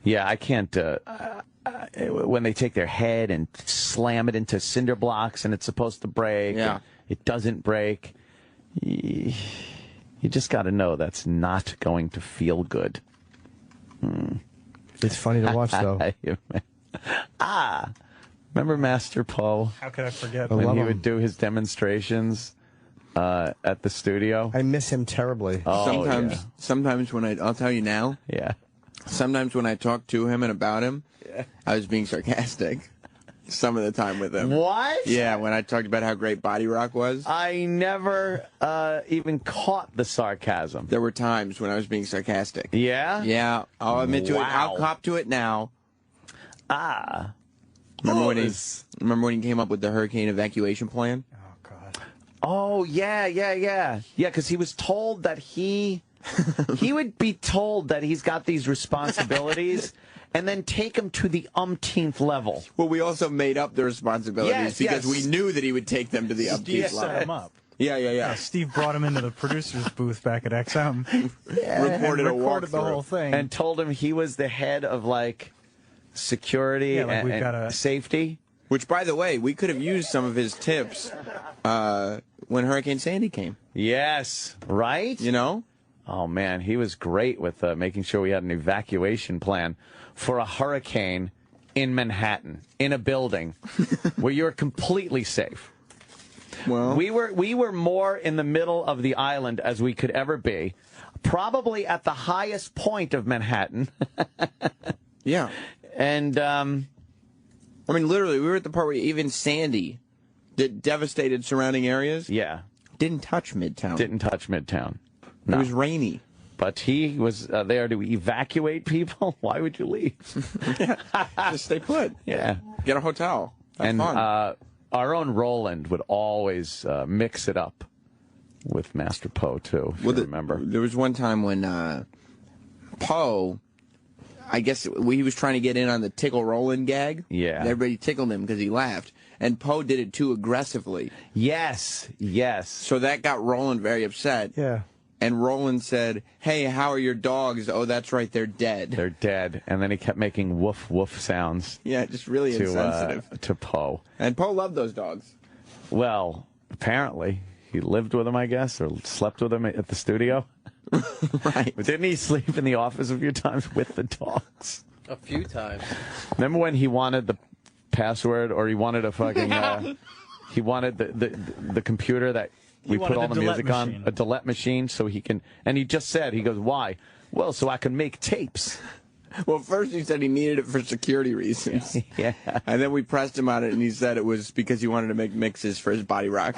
Yeah, I can't. When they take their head and slam it into cinder blocks and it's supposed to break, yeah, it doesn't break. You just got to know that's not going to feel good. It's funny to watch, though. Remember Master Poe? How could I forget? When he would do his demonstrations at the studio? I miss him terribly. Oh, sometimes when I'll tell you now. Yeah. Sometimes when I talk to him and about him, I was being sarcastic. Some of the time with him. What? Yeah, when I talked about how great Body Rock was. I never even caught the sarcasm. There were times when I was being sarcastic. Yeah? Yeah, I'll admit to it. I'll cop to it now. Remember when he came up with the hurricane evacuation plan? Oh, God. Oh, yeah. Yeah, because he was told that he would be told that he's got these responsibilities and then take him to the umpteenth level. Well, we also made up the responsibilities because we knew that he would take them to the umpteenth level. Set him up. Yeah. Steve brought him into the producer's booth back at XM. Recorded the whole thing. And told him he was the head of, like, security and safety. Which, by the way, we could have used some of his tips when Hurricane Sandy came. Yes, right? You know? Oh, man, he was great with making sure we had an evacuation plan for a hurricane in Manhattan, in a building where you're completely safe. Well, we were more in the middle of the island as we could ever be, probably at the highest point of Manhattan. Yeah. And, I mean, literally, we were at the part where even Sandy, that devastated surrounding areas, didn't touch Midtown. No. It was rainy. But he was there to evacuate people? Why would you leave? Just stay put. Yeah. Get a hotel. Have fun. Our own Roland would always mix it up with Master Poe, too, if you remember. There was one time when Poe, I guess he was trying to get in on the tickle Roland gag. Yeah. Everybody tickled him because he laughed. And Poe did it too aggressively. Yes. So that got Roland very upset. Yeah. And Roland said, "Hey, how are your dogs?" "Oh, that's right, they're dead." They're dead. And then he kept making woof woof sounds. Yeah, just really insensitive. To Poe. And Poe loved those dogs. Well, apparently. He lived with them, I guess, or slept with them at the studio. Right. But didn't he sleep in the office a few times with the dogs? A few times. Remember when he wanted the password, or he wanted a fucking, he wanted the computer that we put all the music on, a Delete machine, so he can, and he just said, he goes, "Why?" "Well, so I can make tapes." Well, first he said he needed it for security reasons. Yeah. And then we pressed him on it, and he said it was because he wanted to make mixes for his Body Rock.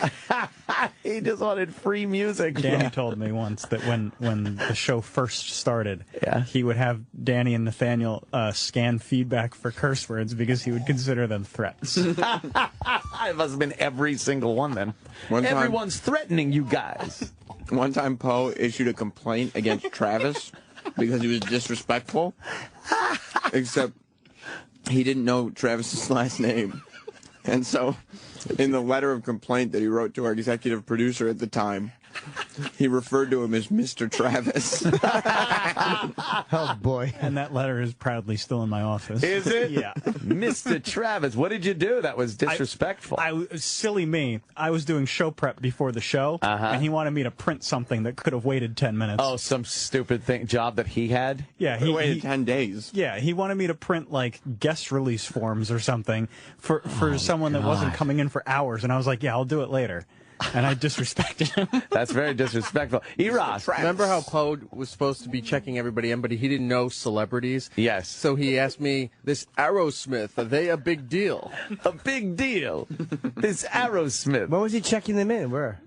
He just wanted free music. Danny told me once that when the show first started, Yeah. he would have Danny and Nathaniel scan feedback for curse words because he would consider them threats. It must have been every single one then. Everyone's threatening you guys. One time Poe issued a complaint against Travis because he was disrespectful, except he didn't know Travis's last name. And so in the letter of complaint that he wrote to our executive producer at the time, he referred to him as Mr. Travis. Oh, boy. And that letter is proudly still in my office. Is it? Yeah. Mr. Travis, what did you do that was disrespectful? Silly me. I was doing show prep before the show, and he wanted me to print something that could have waited 10 minutes. Oh, some stupid job that he had? Yeah, he waited 10 days. Yeah, he wanted me to print, like, guest release forms or something for someone that wasn't coming in for hours, and I was like, yeah, I'll do it later. And I disrespected him. That's very disrespectful. Eros, remember how Poe was supposed to be checking everybody in, but he didn't know celebrities? Yes. So he asked me, "This Aerosmith, are they a big deal?" A big deal. This Aerosmith. When was he checking them in? Where?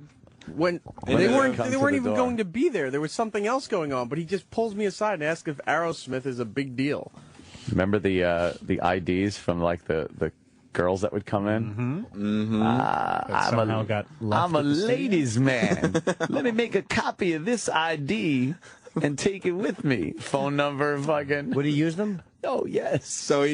When they weren't even going to be there. There was something else going on, but he just pulls me aside and asks if Aerosmith is a big deal. Remember the IDs from like the girls that would come in? I'm a ladies' man. Let me make a copy of this ID and take it with me. Phone number, fucking. Would he use them? Oh, yes. So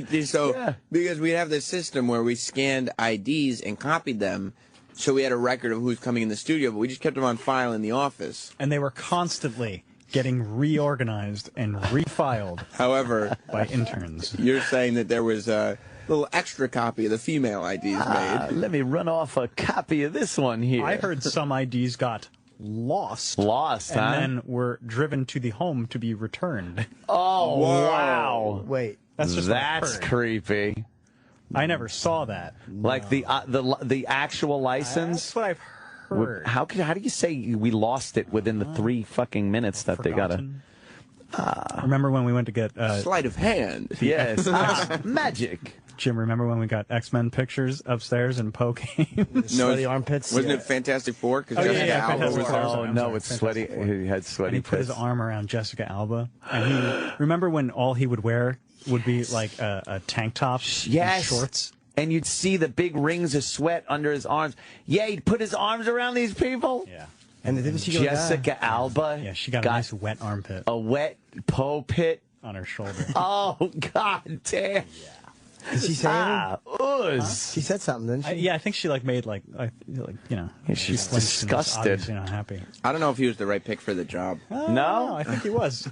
because we'd have this system where we scanned IDs and copied them, so we had a record of who's coming in the studio, but we just kept them on file in the office. And they were constantly getting reorganized and refiled However, by interns. you're saying that there was a little extra copy of the female IDs made. Let me run off a copy of this one here. I heard some IDs got lost. Lost, and huh? then were driven to the home to be returned. Oh, Whoa. wow. Wait. That's just what I That's heard. creepy. I never saw that. Like the actual license. That's what I've heard. How do you say we lost it within the 3 fucking minutes that they got it? Forgotten. Remember when we went to get Sleight of hand. Yes, magic. Jim? Remember when we got X-Men pictures upstairs and Poe came? Sweaty armpits. Wasn't Yeah. it Fantastic Four? Because Oh, yeah, Jessica yeah, Alba Fantastic was Four. there. Oh I'm no, sorry, it's sweaty. Fantastic Four. He had sweaty And he put his pits. arm around Jessica Alba, and he remember when all he would wear would be like a tank top, and Yes. shorts. And you'd see the big rings of sweat under his arms. Yeah, he'd put his arms around these people. Yeah, And didn't she go down? Jessica Alba. yeah, she got a nice wet armpit a wet Poe pit. on her shoulder. Oh God damn! Did she say anything? Ooze. She said something, didn't she? Yeah, I think she made like you know. Yeah, she's she flinched and was disgusted. obviously not happy. I don't know if he was the right pick for the job. No? I think he was.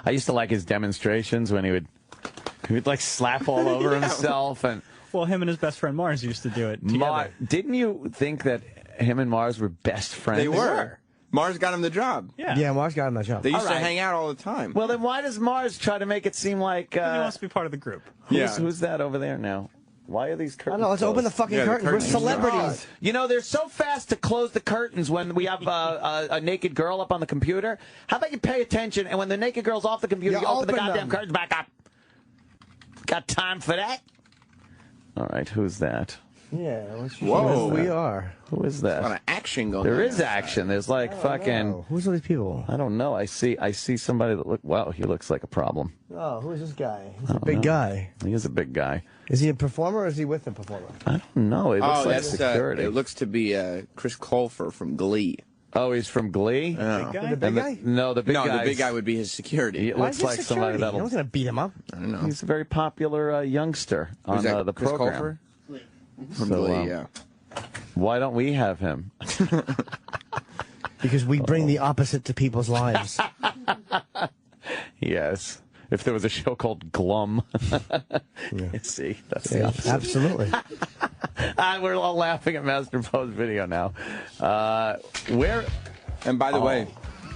I used to like his demonstrations when he would like slap all over himself and. Well, him and his best friend Mars used to do it together. Didn't you think that him and Mars were best friends? They were. Mars got him the job. Yeah. Yeah, Mars got him that job. They used All to right. hang out all the time. Well, then why does Mars try to make it seem like He wants to be part of the group. who's that over there now? Why are these I curtains? don't know. Let's open the closed? fucking Yeah, the curtains. We're curtains. celebrities. You know, they're so fast to close the curtains when we have a naked girl up on the computer. How about you pay attention, and when the naked girl's off the computer, You you open the open goddamn them. curtains back up. Got time for that? All right, who's that? Yeah. Whoa. We are. Who is A lot that? of action going There on. is action. There's like fucking. Oh, who's all these people? I don't know. I see somebody that look. Wow, he looks like a problem. Oh, who is this guy? He's a big guy. He is a big guy. Is he a performer or is he with a performer? I don't know. He looks Oh, like that's security. it looks to be Chris Colfer from Glee. Oh, he's from Glee. Big guy? The big And guy? No, the big No, guy. the big guy would be his security. He Why looks is he like somebody security? that'll. No one's gonna beat him up. I don't know. He's a very popular youngster on Was that the Chris program. Colfer? From So, Glee, yeah. Why don't we have him? Because we bring the opposite to people's lives. Yes. If there was a show called Glum. See, that's the opposite. Absolutely. We're all laughing at Master Poe's video now. Where And by the way,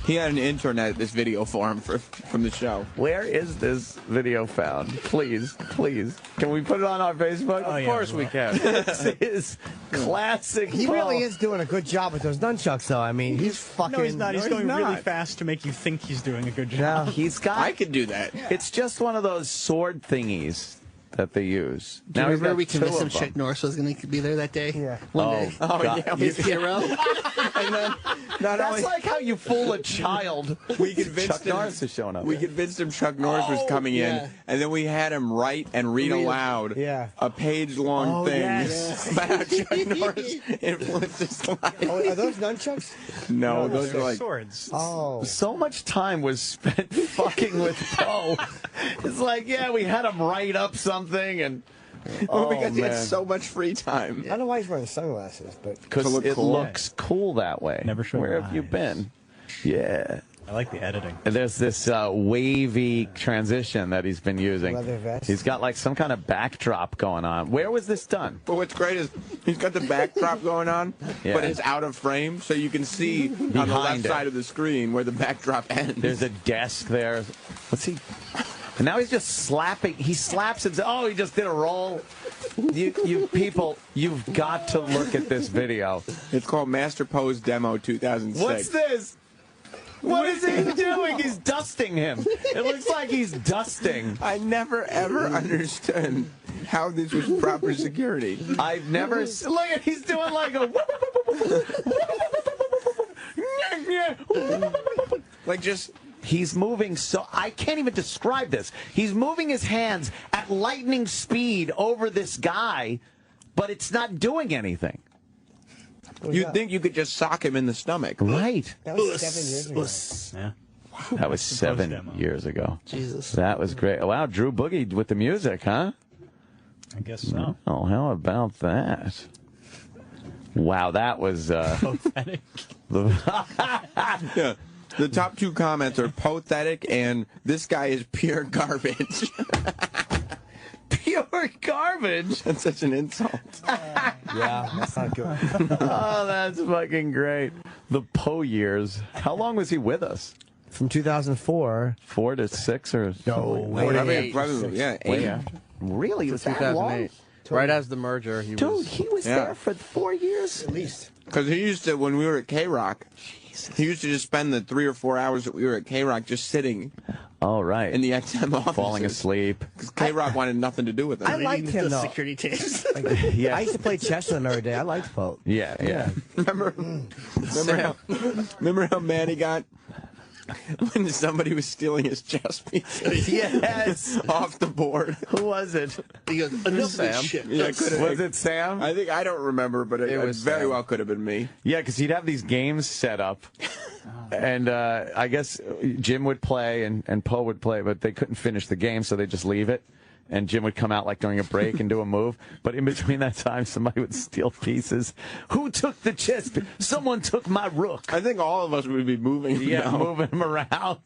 he had an intern at this video for him from the show. where is this video found? Please. Can we put it on our Facebook? Oh, Of yeah, course we can. This is classic. He Poe. really is doing a good job with those nunchucks, though. I mean, he's fucking. No, he's not. He's No, going he's really not. fast to make you think he's doing a good job. Yeah. He's got. I could do that. It's just one of those sword thingies that they use. Do you he's remember got we two convinced him of them. Chuck Norris was going to be there that day? Yeah. One day. Oh, God. yeah. His hero. And then, not That's only like how you fool a child. we convinced Chuck him, Norris is showing up. we convinced him Chuck Norris was coming yeah. in, and then we had him write and read aloud Yeah. a page-long thing about how Chuck Norris influenced his life. Oh, are those nunchucks? No, those are They're like swords. Oh. So much time was spent fucking with Poe. It's like, yeah, we had him write up something and. because he had man. so much free time. I don't know why he's wearing sunglasses, but Because To look it cool. looks cool that way. Never show Where your have you eyes. been? Yeah. I like the editing. And there's this wavy transition that he's been using. Leather vest. He's got like some kind of backdrop going on. Where was this done? But what's great is he's got the backdrop going on, Yeah. but it's out of frame, so you can see on the Behind left it. side of the screen where the backdrop ends. There's a desk there. What's he? And now he's just slapping. He slaps and says, "Oh, he just did a roll." You people, you've got to look at this video. It's called Master Pose Demo 2006. What's this? What is he doing? He's dusting him. It looks like he's dusting. I never ever understood how this was proper security. I've never. Look at he's doing like a. Like just He's moving so I can't even describe this. He's moving his hands at lightning speed over this guy, but it's not doing anything. you'd think you could just sock him in the stomach. Right. that was 7 years ago. Yeah. That was Post 7 demo. years ago. Jesus. That was great. Wow, Drew Boogie with the music, huh? I guess so. Oh, how about that? Wow, that was Pathetic. Yeah. The top 2 comments are pathetic and this guy is pure garbage. Pure garbage? That's such an insult. Yeah, that's not good. Oh, that's fucking great. The Poe years. How long was he with us? From 2004. 4 to 6 or something? Probably, yeah, 8. Yeah. Really? It was that 2008. long? Right as the merger, he Dude, was. he was there for 4 years? At least. Because he used to, when we were at K-Rock, he used to just spend the 3 or 4 hours that we were at K-Rock just sitting Oh, right. in the XM office. Falling asleep. Because K-Rock wanted nothing to do with it. I liked him, though. Security tapes. Yeah. I used to play chess with him every day. I liked Pope. Yeah. Remember how mad he got when somebody was stealing his chess pieces? Yes. Off the board. Who was it? He goes, enough of this shit. Yeah, Was it Sam? I think I don't remember, but it was very Sam. well could have been me. Yeah, because he'd have these games set up, and I guess Jim would play and Poe would play, but they couldn't finish the game, so they just leave it. And Jim would come out like during a break and do a move, but in between that time, somebody would steal pieces. Who took the chess piece? Someone took my rook. I think all of us would be moving. Yeah, now. moving him around.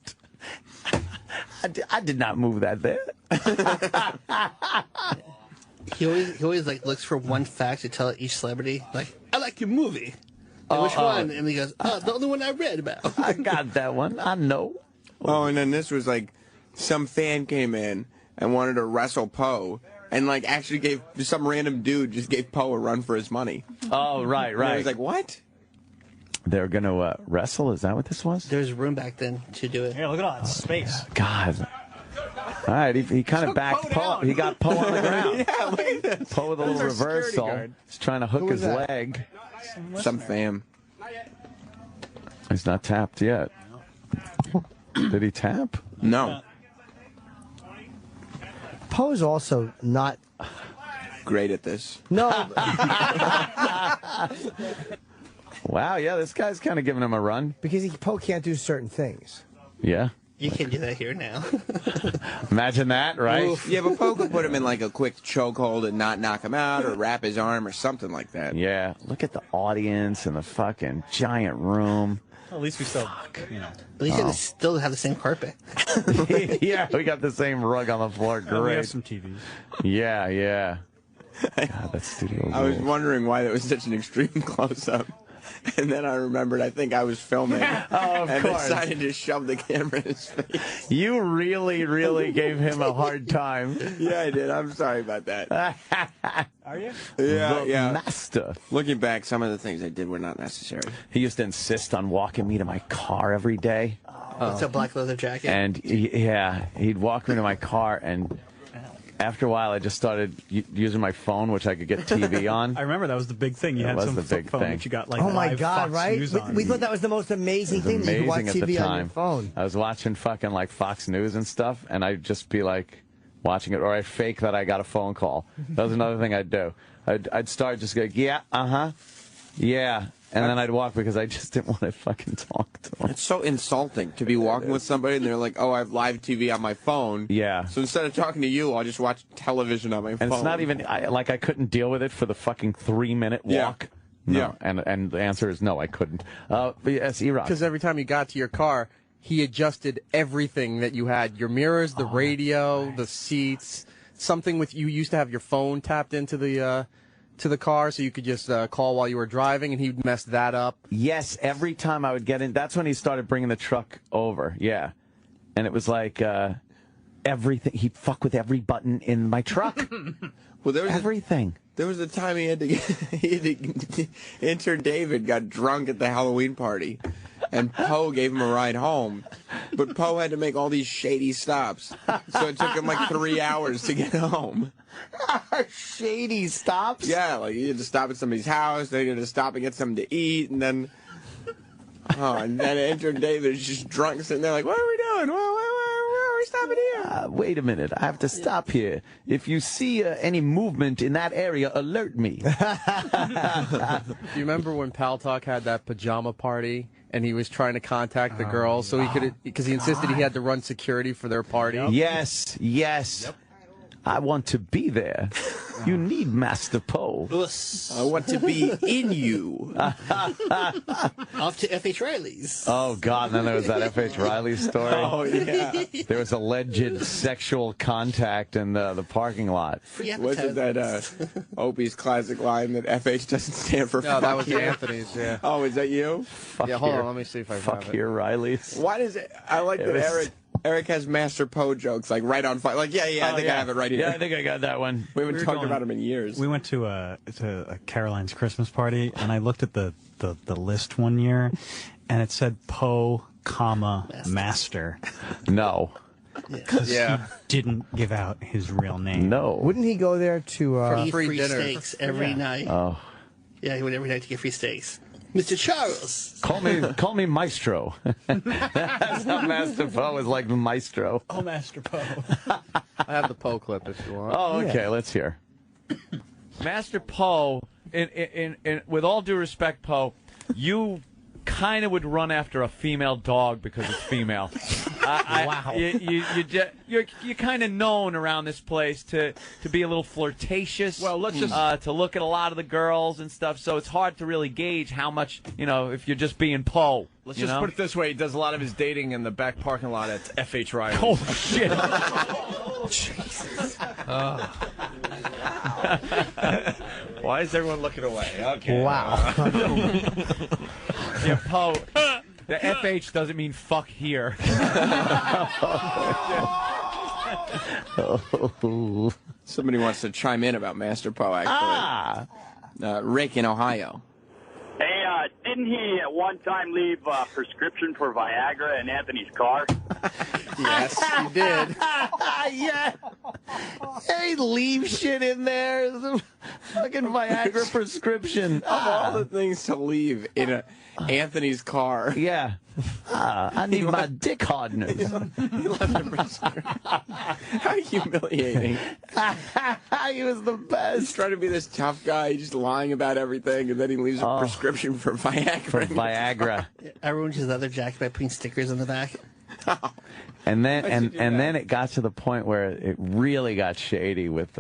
I did not move that there. He always like looks for one fact to tell each celebrity. Like, I like your movie. And which one? And he goes, oh, the only one I read about. I got that one. I know. Oh, and then this was like, some fan came in and wanted to wrestle Poe, and like actually gave some random dude just gave Poe a run for his money. Oh, right. And I was like, what? They're going to wrestle? Is that what this was? There's room back then to do it. Yeah, look at all that space. God. All right, he kind of backed Poe. He got Poe on the ground. Yeah, look at this. Poe with a little reversal. guard. He's trying to hook his that? leg. Some fam. He's not tapped yet. Did he tap? No. Poe's also not. Great at this. No. Wow, yeah, this guy's kind of giving him a run. Because Poe can't do certain things. Yeah. You can't do that here now. Imagine that, right? Yeah, but Poe could put him in like a quick chokehold and not knock him out or wrap his arm or something like that. Yeah. Look at the audience and the fucking giant room. At least we still, you know. At least they still have the same carpet. Yeah, we got the same rug on the floor. And we Great. have some TVs. Yeah. God, that studio. I was rules. wondering why that was such an extreme close-up. And then I remembered, I think I was filming. Oh, of and course. decided to shove the camera in his face. You really gave him a hard time. Yeah, I did. I'm sorry about that. Are you? Yeah, The yeah. master. Looking back, some of the things I did were not necessary. He used to insist on walking me to my car every day. It's a black leather jacket. And he'd walk me to my car, and after a while, I just started using my phone, which I could get TV on. I remember that was the big thing. You That had was some the flip big phone thing. that you got like Oh my live God! Fox Right? News on. We thought that was the most amazing thing that you could watch Amazing at the TV on time. your phone. I was watching fucking like Fox News and stuff, and I'd just be like watching it, or I'd fake that I got a phone call. That was another thing I'd do. I'd start just go, yeah, yeah. And then I'd walk because I just didn't want to fucking talk to them. It's so insulting to be walking with somebody and they're like, oh, I have live TV on my phone. Yeah. So instead of talking to you, I'll just watch television on my phone. And it's not even, I couldn't deal with it for the fucking 3-minute Yeah. walk. No. Yeah. And the answer is no, I couldn't. But yes, E-Rock. Because every time you got to your car, he adjusted everything that you had. Your mirrors, the radio, the seats, something with you used to have your phone tapped into the car so you could just call while you were driving, and he'd mess that up. Yes, every time I would get in, that's when he started bringing the truck over. Yeah. And it was like everything. He'd fuck with every button in my truck. Well, there was Everything. There was a time he had to intern David got drunk at the Halloween party, and Poe gave him a ride home. But Poe had to make all these shady stops, so it took him like 3 hours to get home. Shady stops? Yeah, like he had to stop at somebody's house, then he had to stop and get something to eat, and then intern David is just drunk sitting there like, what are we doing? Where are we stopping here? Wait a minute. I have to stop here. If you see any movement in that area, alert me. Do you remember when Pal Talk had that pajama party and he was trying to contact the girls so he could, because he insisted he had to run security for their party? Yes. I want to be there. You need Master Po. I want to be in you. Off to F.H. Riley's. Oh, God. And then there was that F.H. Riley story. Oh, yeah. There was alleged sexual contact in the parking lot. Free Wasn't appetizers. that Opie's classic line that FH doesn't stand for? No, that fuck was you? Anthony's. Yeah. Oh, is that you? Fuck Yeah. Hold your- on. Let me see if I Fuck have it. your Rileys. Why does it? I like It that was- Eric has Master Po jokes like right on fire. Like, yeah, I think I have it right here. Yeah, I think I got that one. We haven't We were talked going- about him in years. We went to a Caroline's Christmas party, and I looked at the list one year, and it said Poe, Master, No. because Yeah. he didn't give out his real name. No. Wouldn't he go there to? Eat free free dinner. steaks every night. Oh. Yeah, he went every night to get free steaks. Mr. Charles. Call me Maestro. That's how Master Po is like Maestro. Oh, Master Poe. I have the Poe clip if you want. Oh, okay. Yeah. Let's hear. Master Poe, with all due respect, Poe, you kind of would run after a female dog because it's female. Wow. You're kind of known around this place to be a little flirtatious. Well, let's just- to look at a lot of the girls and stuff. So it's hard to really gauge how much if you're just being Poe. Let's just put it this way: he does a lot of his dating in the back parking lot at F.H. Riley. Oh shit! Why is everyone looking away? Okay. Wow. Yeah, Poe. The FH doesn't mean fuck here. Somebody wants to chime in about Master Po, actually. Rick in Ohio. Hey, didn't he at one time leave a prescription for Viagra in Anthony's car? Yes, you did. Yeah. Hey, leave shit in there. The fucking Viagra prescription. Of all the things to leave in Anthony's car. Yeah. I need my dick hardeners. He left a prescription. How humiliating. He was the He's best. trying to be this tough guy, just lying about everything, and then he leaves a prescription for Viagra. For Viagra. I ruined his leather jacket by putting stickers on the back. And then Why'd you do and that? then it got to the point where it really got shady with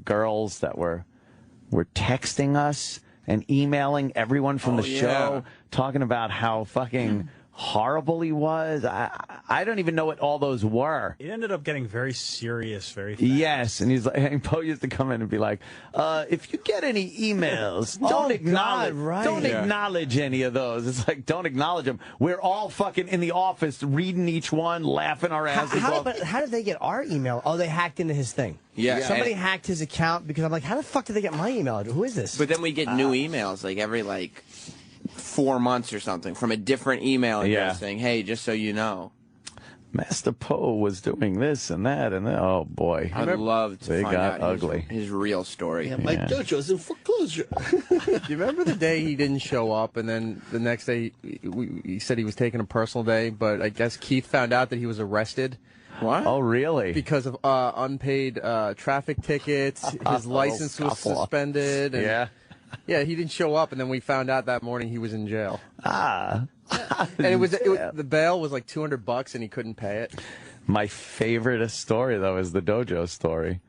girls that were texting us and emailing everyone from the yeah. show, talking about how fucking horrible he was. I don't even know what all those were. It ended up getting very serious very fast. Yes, and he's like, and Poe used to come in and be like, if you get any emails, don't acknowledge, God, right. don't Yeah. acknowledge any of those. It's like, don't acknowledge them. We're all fucking in the office reading each one, laughing our asses off. But how did they get our email? Oh, they hacked into his thing. Yeah. Somebody and- hacked his account because I'm like, how the fuck did they get my email? Who is this? But then we get new emails like every 4 months or something from a different email address Yeah. saying, "Hey, just so you know." Master Poe was doing this and that and that. Oh boy, I'd love to They find got out ugly. his real story. Yeah, my dojo's in foreclosure. You remember the day he didn't show up, and then the next day he said he was taking a personal day, but I guess Keith found out that he was arrested What? Oh really? because of unpaid traffic tickets. His license was scuffle. suspended. And, Yeah. yeah, he didn't show up, and then we found out that morning he was in jail. Ah. And it was the bail was like $200, and he couldn't pay it. My favorite story though is the dojo story,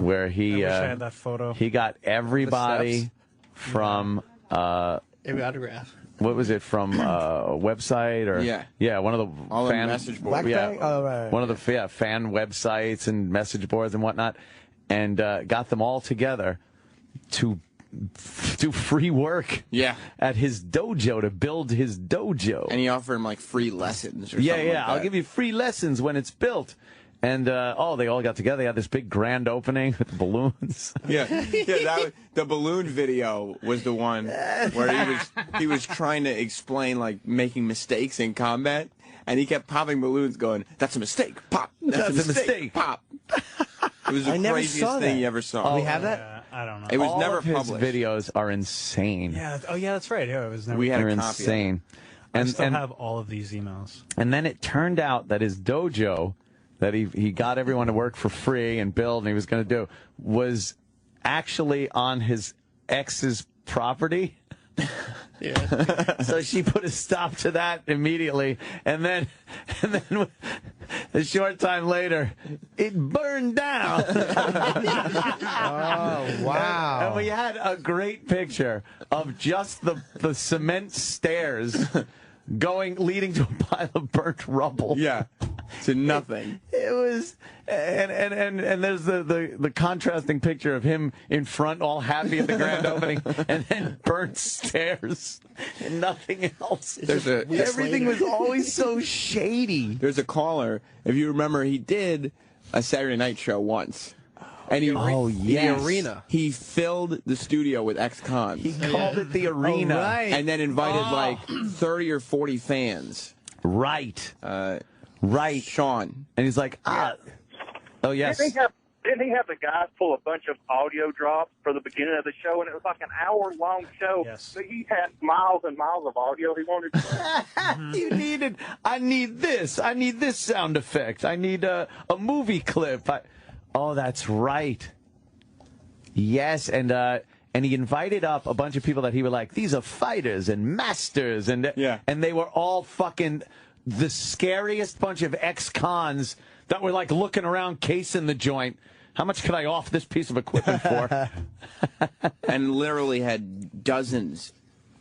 where I he wish I had that photo. he got everybody from Every autograph. what was it from a website or Yeah. one of the All the fan message boards. Blackberry? Oh, right. one of the fan websites and message boards and whatnot, and got them all together to do free work Yeah. at his dojo to build his dojo. And he offered him free lessons or Yeah, something. yeah. I'll give you free lessons when it's built. And they all got together. They had this big grand opening with balloons. Yeah, the balloon video was the one where he was trying to explain making mistakes in combat, and he kept popping balloons, going, "That's a mistake, pop. That's a mistake, pop." It was the I never craziest saw thing that. you ever saw. we have that? Yeah, I don't know. It was All never of his published. videos are insane. yeah. Oh, yeah. That's right. Yeah, it was never. We had They're a copy of it. insane. I And still and, have all of these emails. and then it turned out that his dojo that he got everyone to work for free and build and he was going to do was actually on his ex's property. So she put a stop to that immediately, and then a short time later, it burned down. Oh, wow. And we had a great picture of just the cement stairs leading to a pile of burnt rubble. Yeah. To nothing. It was, and there's the contrasting picture of him in front, all happy at the grand opening, and then burnt stairs and nothing else. Everything was always so shady. There's a caller. If you remember, he did a Saturday night show once. And The arena. He filled the studio with ex-cons. He called it the arena. Right. And then invited like 30 or 40 fans. Right. Right. Sean. And he's like, oh, yes. Didn't he have the guys pull a bunch of audio drops for the beginning of the show, and it was like an hour-long show? Yes. So he had miles and miles of audio he wanted to I need this sound effect. I need a movie clip. Oh, that's right. Yes, and he invited up a bunch of people that he was like, these are fighters and masters, and they were all fucking the scariest bunch of ex-cons that were like looking around, casing the joint. How much could I off this piece of equipment for? And literally had dozens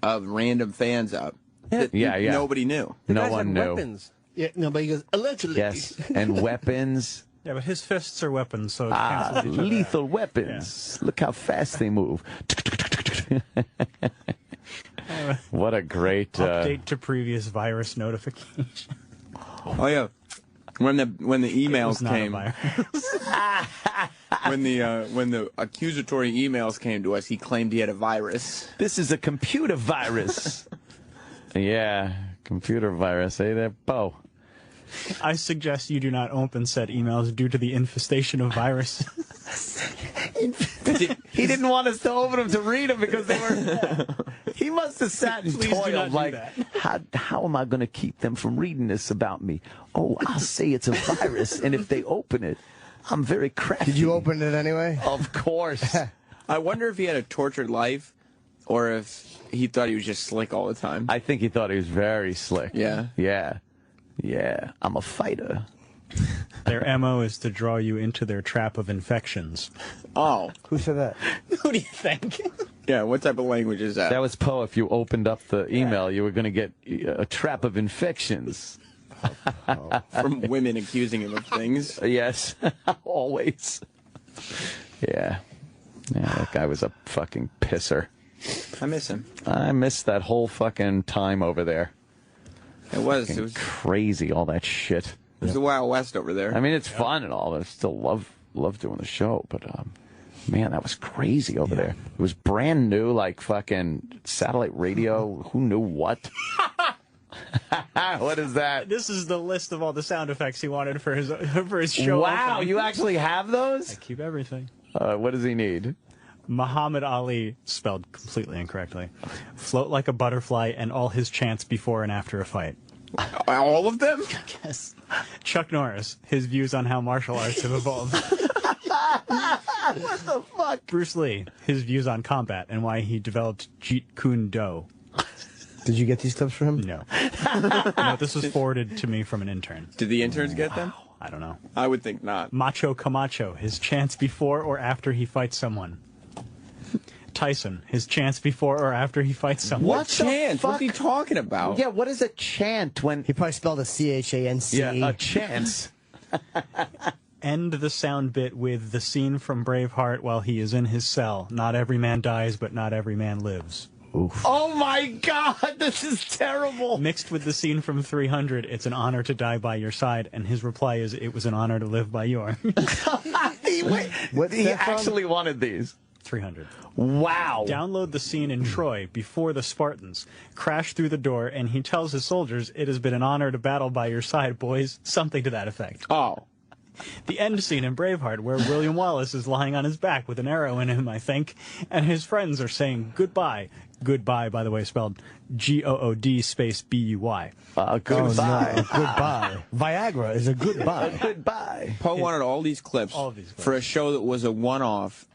of random fans up. That nobody knew. No one knew. Weapons. Yeah, nobody goes, allegedly. Yes, and weapons. Yeah, but his fists are weapons, so it cancels each other. Lethal weapons. Yeah. Look how fast they move. What a great update to previous virus notification. Oh yeah, when the emails came, when the accusatory emails came to us, he claimed he had a virus. This is a computer virus. Yeah, computer virus. Hey there, Bo. I suggest you do not open said emails due to the infestation of viruses. He didn't want us to open them to read them because they were. He must have sat and toiled like, how am I going to keep them from reading this about me? Oh, I'll say it's a virus, and if they open it, I'm very crafty. Did you open it anyway? Of course. I wonder if he had a tortured life, or if he thought he was just slick all the time. I think he thought he was very slick. Yeah. Yeah. Yeah. I'm a fighter. Their MO is to draw you into their trap of infections. Oh. Who said that? Who do you think? Yeah, what type of language is that? That was Poe. If you opened up the email, you were going to get a trap of infections. From women accusing him of things. Yes. Always. Yeah. Yeah, that guy was a fucking pisser. I miss him. I miss that whole fucking time over there. It was crazy, all that shit. It was the Wild West over there. I mean, it's fun and all, but I still love doing the show. But, man, that was crazy over there. It was brand new, like fucking satellite radio. Who knew what? What is that? This is the list of all the sound effects he wanted for his show. Wow, opening. you actually have those? I keep everything. What does he need? Muhammad Ali, spelled completely incorrectly, float like a butterfly, and all his chants before and after a fight. All of them? Yes. Chuck Norris, his views on how martial arts have evolved. What the fuck? Bruce Lee, his views on combat and why he developed Jeet Kune Do. Did you get these clips from him? No. No, this was forwarded to me from an intern. Did the interns get them? I don't know. I would think not. Macho Camacho, his chants before or after he fights someone. Tyson, his chants before or after he fights someone. What chant? What's he talking about? Yeah, what is a chant when... He probably spelled a C-H-A-N-C. Yeah, a chance. End the sound bit with the scene from Braveheart while he is in his cell. Not every man dies, but not every man lives. Oof. Oh my God, this is terrible. Mixed with the scene from 300, it's an honor to die by your side, and his reply is, it was an honor to live by yours. He actually wanted these. 300. Wow. Download the scene in Troy before the Spartans crash through the door, and he tells his soldiers, it has been an honor to battle by your side, boys. Something to that effect. Oh. The end scene in Braveheart, where William Wallace is lying on his back with an arrow in him, I think, and his friends are saying goodbye. Goodbye, by the way, spelled G-O-O-D space B-U-Y. Goodbye. Oh, no. Goodbye. Viagra is a goodbye. Goodbye. Poe wanted all these clips All of these clips. for a show that was a one-off,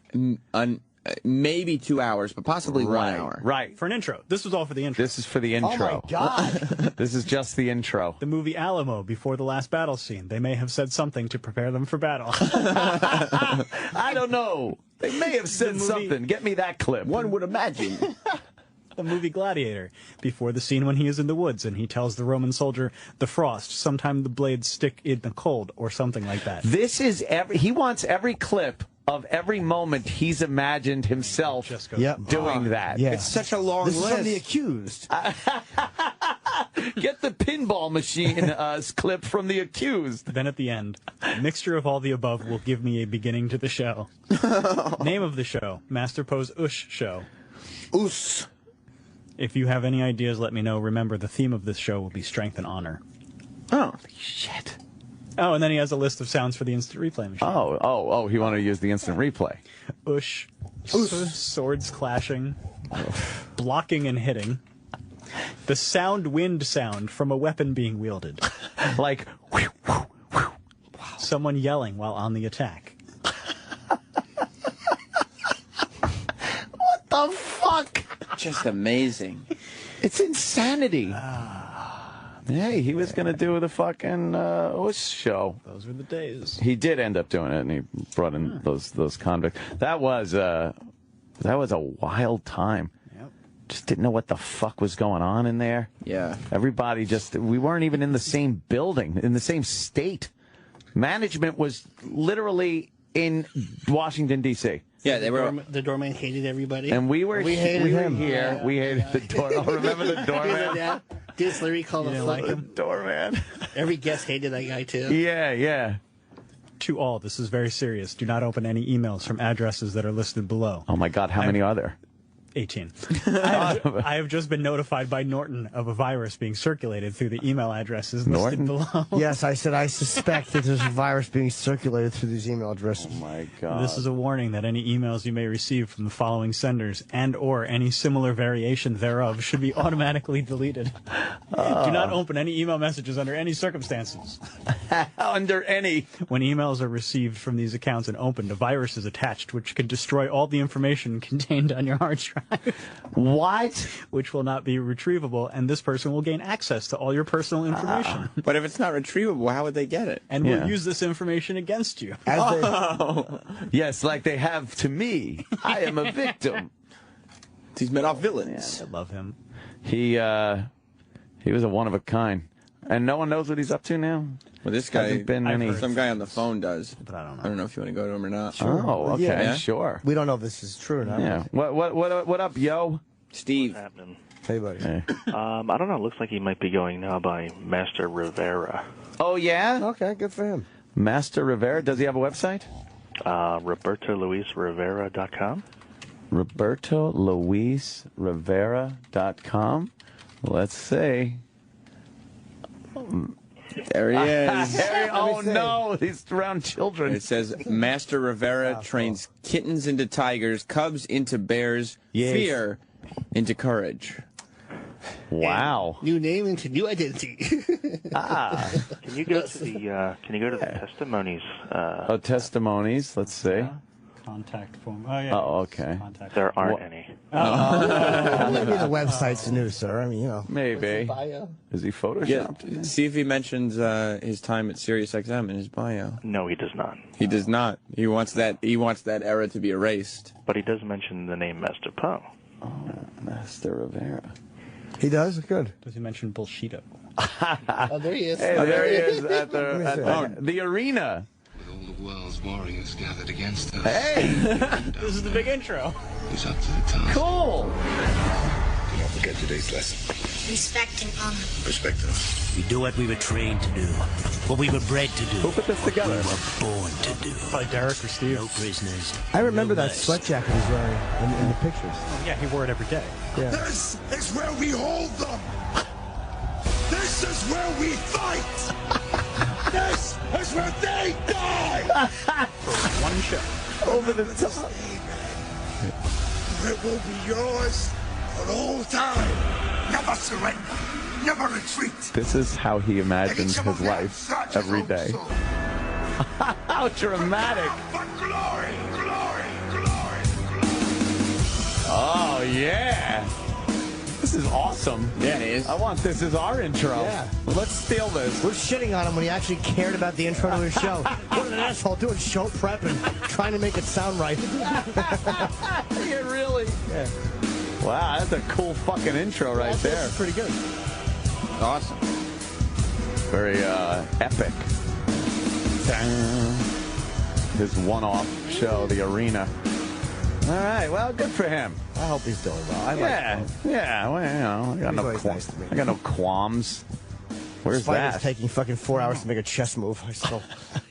maybe 2 hours, but possibly 1 hour. Right. For an intro. This was all for the intro. This is for the intro. Oh, my God. This is just the intro. The movie Alamo, before the last battle scene. They may have said something to prepare them for battle. I don't know. They may have said something. Get me that clip. One would imagine. The movie Gladiator, before the scene when he is in the woods and he tells the Roman soldier, the frost, sometime the blades stick in the cold, or something like that. This is he wants every clip of every moment he's imagined himself doing that. Yeah. It's such a long This list. is from The Accused. Get the pinball machine clip from The Accused. Then at the end, a mixture of all the above will give me a beginning to the show. Name of the show, Master Poe's Ush Show. Oos. If you have any ideas, let me know. Remember, the theme of this show will be strength and honor. Oh. Shit. Oh, and then he has a list of sounds for the instant replay machine. Oh, he wanted to use the instant replay. Ush. Swords clashing. Blocking and hitting. The wind sound from a weapon being wielded. Like, whew, whew, whew. Someone yelling while on the attack. What the fuck? Just amazing. It's insanity. Hey, he was going to do the fucking show. Those were the days. He did end up doing it, and he brought in those convicts. That was a wild time. Yep. Just didn't know what the fuck was going on in there. Yeah. Everybody we weren't even in the same building, in the same state. Management was literally in Washington, D.C. Yeah, they were. The doorman hated everybody. And we were hated him. here. We hated the doorman. Oh, remember the doorman? Yeah. Did Larry call You the didn't like fuck? him? Doorman. Every guest hated that guy too. Yeah. To all, this is very serious. Do not open any emails from addresses that are listed below. Oh, my God. How many are there? 18. I have just been notified by Norton of a virus being circulated through the email addresses listed below. Yes, I said I suspect that there's a virus being circulated through these email addresses. Oh, my God. This is a warning that any emails you may receive from the following senders and or any similar variation thereof should be automatically deleted. Do not open any email messages under any circumstances. Under any. When emails are received from these accounts and opened, a virus is attached which can destroy all the information contained on your hard drive. What? Which will not be retrievable, and this person will gain access to all your personal information. But if it's not retrievable, how would they get it? And will use this information against you. Yes, like they have to me. I am a victim. These men are villains. I love him. He was a one of a kind. And no one knows what he's up to now? Well, this guy, Hasn't been any... some guy on the phone does. But I don't know. I don't know if you want to go to him or not. Oh, okay, Yeah. sure. We don't know if this is true or not. Yeah. What up, yo? Steve. What's happening? Hey, buddy. Hey. I don't know. It looks like he might be going now by Master Rivera. Oh, yeah? Okay, good for him. Master Rivera, does he have a website? RobertoLuisRivera.com. RobertoLuisRivera.com. Let's see. There he is. Oh, no, he's around children. It says Master Rivera trains kittens into tigers, cubs into bears, fear into courage. Wow. New name into new identity. Can you go to the testimonies? Testimonies, let's see. Contact form. Oh, yeah. Oh, okay. Contact There aren't any. Maybe the website's new, sir. I mean, you know. Maybe. Bio. Is he photoshopped? Yeah. See if he mentions his time at SiriusXM in his bio. No, he does not. He does not. He wants that era to be erased. But he does mention the name Master Poe. Oh, Master Rivera. He does? Good. Does he mention Bullshito? Oh, there he is. Hey, there he is at the arena. With all the world's warriors gathered against us. Hey! This is the big intro. Who's up to the task? Cool! Do not forget today's lesson. Respect and honor. Respect and honor. We do what we were trained to do, what we were bred to do. Who put this together? What we were born to do. Probably Derek or Steve. No prisoners. I remember no that less. sweat jacket he's wearing in the pictures. Oh, yeah, he wore it every day. Yeah. This is where we hold them. This is where we fight. This is where they die. For one show. Over the top. It will be yours for all time. Never surrender. Never retreat. This is how he imagines his life every day. How dramatic. For glory, glory, glory, glory. yeah. This is awesome. Yeah, it is. I want this as our intro. Yeah. Let's steal this. We're shitting on him when he actually cared about the intro to his show. What an asshole doing show prep and trying to make it sound right. Yeah, really? Yeah. Wow, that's a cool fucking intro right there. That's pretty good. Awesome. Very epic. His one-off show, The Arena. All right, well, good for him. I hope he's doing well. I like him. Yeah, well, you know, I got no qualms. Where's Despite that? taking fucking 4 hours to make a chess move.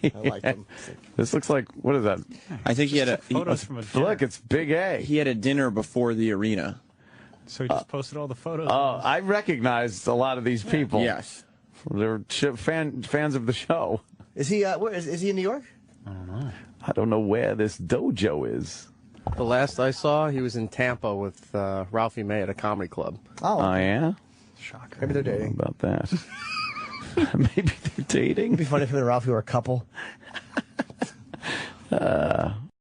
I like him. This looks like, what is that? I think he had a Photos from a dinner. Look, it's Big A. he had a dinner before the arena. So he just posted all the photos. Oh, I recognized a lot of these people. Yes. They're fans of the show. Is he? Where is he in New York? I don't know where this dojo is. The last I saw, he was in Tampa with Ralphie May at a comedy club. Oh, Oh, yeah? Shocker. maybe they're How dating. about that? Maybe they're dating. It'd be funny if him and Ralphie were a couple.